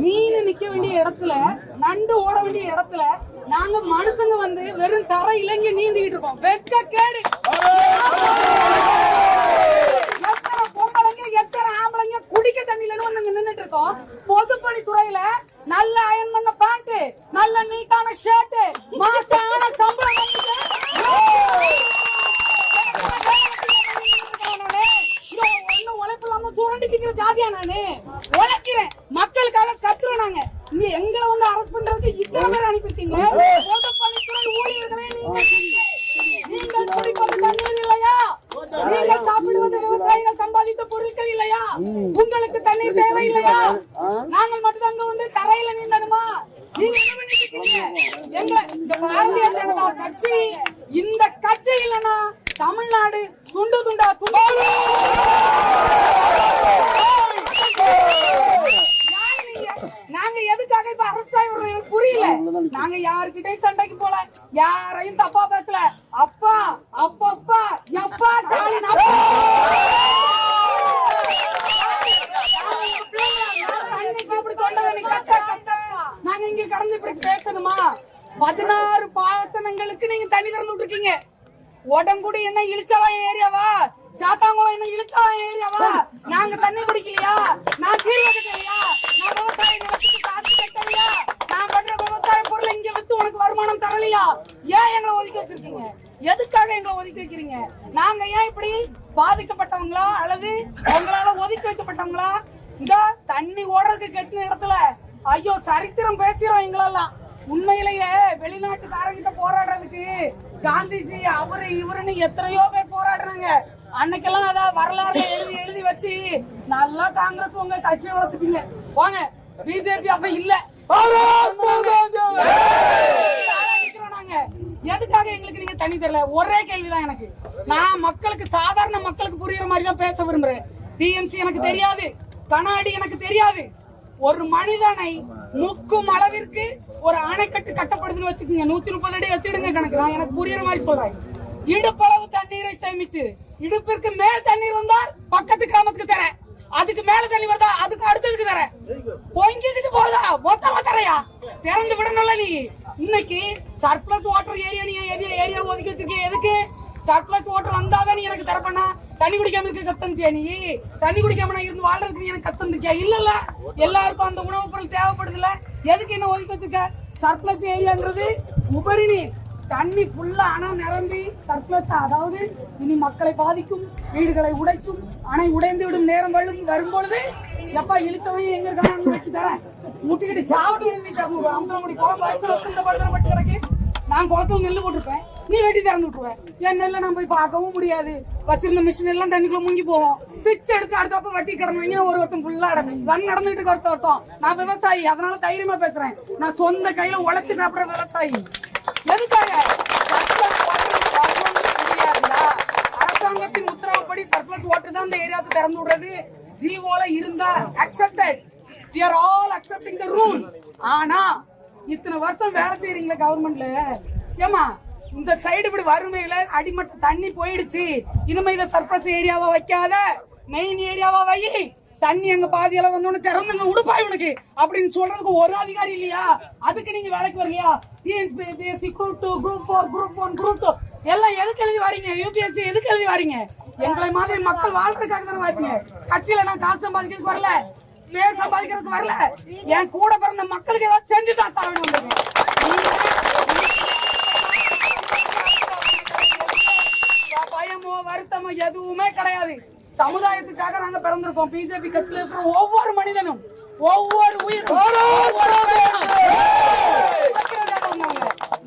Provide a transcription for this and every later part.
மீன் நிக்க வேண்டிய இடத்துல, நண்டு ஓட வேண்டிய இடத்துல நாங்க மனுஷங்க வந்து வெறும் தரை இலங்கி நீந்திக்கிட்டு இருக்கோம். வெக்க கேடு. எத்தனை பொம்பளைங்க எத்தனை ஆம்பளைங்க குடிக்க தண்ணியில வந்து நின்னுட்டு இருக்கோம். பொதுப்பணித்துறையில நல்ல அயன் பண்ண பேண்ட், நல்ல நீட்டான ஷர்ட், மாசான சம்பளம் ஜாதியா நானு உழைக்கிறேன், மக்களுக்காக கத்துறோம். நாங்க இங்க எங்களை வந்து அரஸ்ட் பண்றதுக்கு இத்தனை பேர் அனுப்பிட்டீங்க. பொதுப்பணித்துறை ஊழியர்களே, நீங்கள் குடிப்பது தண்ணீர் இல்லையா? நீங்கள் சாப்பிடுவது விவசாயிகள் சம்பாதித்த பொருட்கள் இல்லையா? உங்களுக்கு தண்ணீர் தேவை இல்லையா? நாங்கள் மட்டும் அங்க வந்து தரையில நீந்தணுமா? நீங்க என்ன பண்ணிட்டு இருக்கீங்க? எங்க இந்த பாரதிய ஜனதா கட்சி, இந்த கட்சி இல்லைன்னா தமிழ்நாடு துண்டு துண்டா துண்டா. நாங்க எதுக்காக இப்ப அரசு புரியல. நாங்க யாருக்கிட்டையும் சண்டைக்கு போல, யாரையும் தப்பா பேசல. அப்பா அப்பப்பா எப்பா ஸ்டாலின் நாங்க இங்க கடந்து இப்படி பேசணுமா? 16 பாசனங்களுக்கு நீங்க தண்ணி திறந்து விட்டுருக்கீங்க. உடம்புடி என்ன இழிச்சவாய் ஏரியாவா? சாத்தாங்குளம் என்ன இழிச்சவாய் ஏரியாவா? நாங்க தண்ணி குடிக்கலையா? நான் கீழே கட்டலையா? நான் விவசாய நிலத்துக்கு காசு கட்டலையா? நான் பண்ற விவசாய பொருள் இங்க வித்து உனக்கு வருமானம் தரலையா? ஏன் எங்களை ஒதுக்கி வச்சிருக்கீங்க? எதுக்காக எங்களை ஒதுக்கி வைக்கிறீங்க? நாங்க ஏன் இப்படி பாதிக்கப்பட்டவங்களா அல்லது உங்களால ஒதுக்கி வைக்கப்பட்டவங்களா? இந்த தண்ணி ஓடுறதுக்கு கெட்டின இடத்துல ஐயோ சரித்திரம் பேசுறோம் எங்களெல்லாம். உண்மையிலேயே வெளிநாட்டுக்காரங்கிட்ட போராடுறதுக்கு காந்திஜி அவரு இவருன்னு எத்தனையோ பேர் போராடுறாங்க. அன்னைக்கெல்லாம் அத வரலாறு எழுதி எழுதி வச்சு நல்லா காங்கிரஸ் உங்க கட்சியை வளர்த்துட்டீங்க. வாங்க பிஜேபி அப்ப இல்ல. நாங்க எதுக்காக எங்களுக்கு நீங்க தனி தெரியல? ஒரே கேள்விதான் எனக்கு. நான் மக்களுக்கு, சாதாரண மக்களுக்கு புரியுற மாதிரி தான் பேச விரும்புறேன். டிஎம்சி எனக்கு தெரியாது, கண்ணாடி எனக்கு தெரியாது. ஒரு மனிதனை முக்கும் அளவிற்கு ஒரு அணைக்கட்டு கட்டப்படுதுன்னு வச்சுக்கோங்க. 130 அடி வச்சிடுங்க கணக்கு. நான் எனக்கு புரியுற மாதிரி சொல்றேன். இடுப்பளவு தண்ணீரை சேமித்து இடுப்பிற்கு மேல் தண்ணீர் வந்தால் பக்கத்து கிராமத்துக்கு தரேன், அதுக்கு மேல தண்ணி வருதா அதுக்கு அடுத்ததுக்கு தரேன். பொங்கிட்டு போதா மொத்தமா தரையா? திறந்து விடணும்ல. நீ இன்னைக்கு சர்ப்ளஸ் வாட்டர் ஏரியா, நீ ஏரியா ஒதுக்கி வச்சிருக்கீங்க. எதுக்கு? சர்ப்ளஸ் வாட்டர் வந்தாதான் நீ எனக்கு தரப்பண்ணா. தண்ணி குடிக்காம இருக்க கத்தந்துச்சியா? நீ தண்ணி குடிக்காம நான் இருந்து வாழ்றதுக்கு நீ எனக்கு கத்தந்துக்கியா? இல்ல எல்லாருக்கும் அந்த உணவுப் பொருள் தேவைப்படுது இல்ல. எதுக்கு என்ன ஒதுக்கி வச்சிருக்க? சர்ப்ளஸ் ஏரியாங்கிறது உபரி நீர். தண்ணி ஃபுல்லா அணை நிரம்பி சர்ப்ளஸ், அதாவது இனி மக்களை பாதிக்கும், வீடுகளை உடைக்கும், அணை உடைந்து விடும் நேரம் வரும்பொழுது எப்பா இழுத்தவன் எங்க இருக்கான்னு வெட்டி தரேன், முட்டிக்கிட்டு சாவடி எழுதிட்டாங்க. 50 மணி குளம் பட்டு கிடக்கு. நான் குளத்துல நெல்லு போட்டிருப்பேன், நீ வெட்டி திறந்து விட்டுருவேன். என் நெல்லை நான் போய் பார்க்கவும் முடியாது. வச்சிருந்த மிஷின் எல்லாம் தண்ணிக்குள்ள முங்கி போவோம். பிச்சு எடுத்து அடுத்தப்ப வட்டி கிடந்தவங்க ஒரு வருஷம் ஃபுல்லா ரன் நடந்துட்டு வருஷம். நான் விவசாயி, அதனால தைரியமா பேசுறேன். நான் சொந்த கையில உழைச்சு சாப்பிடுற விவசாயி. எதுக்காக? அரசாங்கத்தின் உத்தரவுப்படி சர்ப்ளஸ் வாட்டர் தான் இந்த ஏரியாவுக்கு திறந்து விடுறது. ஜிஓல இருந்தா accepted. we are all accepting the rules. ஆனா இத்தனை வருஷம் வேலை செய்யறீங்களா கவர்மெண்ட்ல? ஏமா இந்த சைடு இப்படி வறுமையில அடிமட்ட தண்ணி போயிடுச்சு, இனிமே இதை சர்ப்ளஸ் ஏரியாவா வைக்காத, மெயின் ஏரியாவா வை. தண்ணி அங்க பாதி அளவு வந்தோன்னு திறந்துங்க உடுப்பாய் உனக்கு அப்படின்னு சொல்றதுக்கு ஒரு அதிகாரி இல்லையா? அதுக்கு நீங்க வேலைக்கு வரலையா? TNPSC group 2, group 4, group 1, group 2 எல்லாம் எதுக்கு எழுதி வரீங்க? யூபிஎஸ்சி எதுக்கு எழுதி வரீங்க? எங்களை மாதிரி மக்கள் வாழ்றதுக்காக தானே வரீங்க. கட்சியில நான் காசு சம்பாதிக்கிறதுக்கு வரல, பேர் சம்பாதிக்கிறதுக்கு வரல. என் கூட பிறந்த மக்களுக்கு ஏதாவது செஞ்சுதான் தரணும். பயமோ வருத்தமோ எதுவுமே கிடையாது. சமுதாயத்துக்காக நாங்க பிறந்திருக்கோம். பிஜேபி கட்சியில இருக்கிற ஒவ்வொரு மனிதனும், ஒவ்வொரு உயிர்,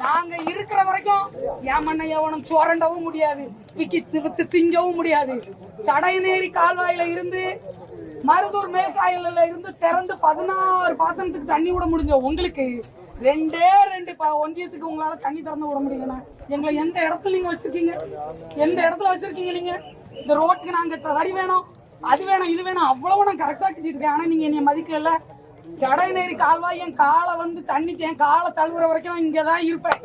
நாங்க இருக்கிற வரைக்கும் என் மண்ணை எவனும் சுரண்டவும் முடியாது, வித்து திங்கவும் முடியாது. சடையநேரி கால்வாயில இருந்து மருதூர் மேற்காயில இருந்து திறந்து 16 பாசனத்துக்கு தண்ணி விட முடிஞ்ச உங்களுக்கு 2 ஒன்றியத்துக்கு உங்களால தண்ணி திறந்து விட முடியலன்னா எங்களை எந்த இடத்துல நீங்க வச்சிருக்கீங்க? எந்த இடத்துல வச்சிருக்கீங்க நீங்க? இந்த ரோட்டுக்கு நாங்க வரி வேணும், அது வேணும், இது வேணும், அவ்வளவு நான் கரெக்டா கட்டிட்டு இருக்கேன். ஆனா நீங்க என்னைய மதிக்கல. சடையநேரி கால்வாய் என் காலை வந்து தண்ணிக்கு என் காலை தழுவுற வரைக்கும் இங்கதான் இருப்பேன்.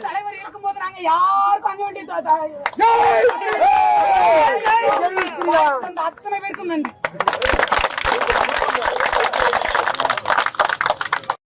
தலைவர் இருக்கும்போது நாங்க யாருக்கும் அங்க வேண்டிய ஜெய் ஸ்ரீராம். அத்தனை பேருக்கும் நன்றி.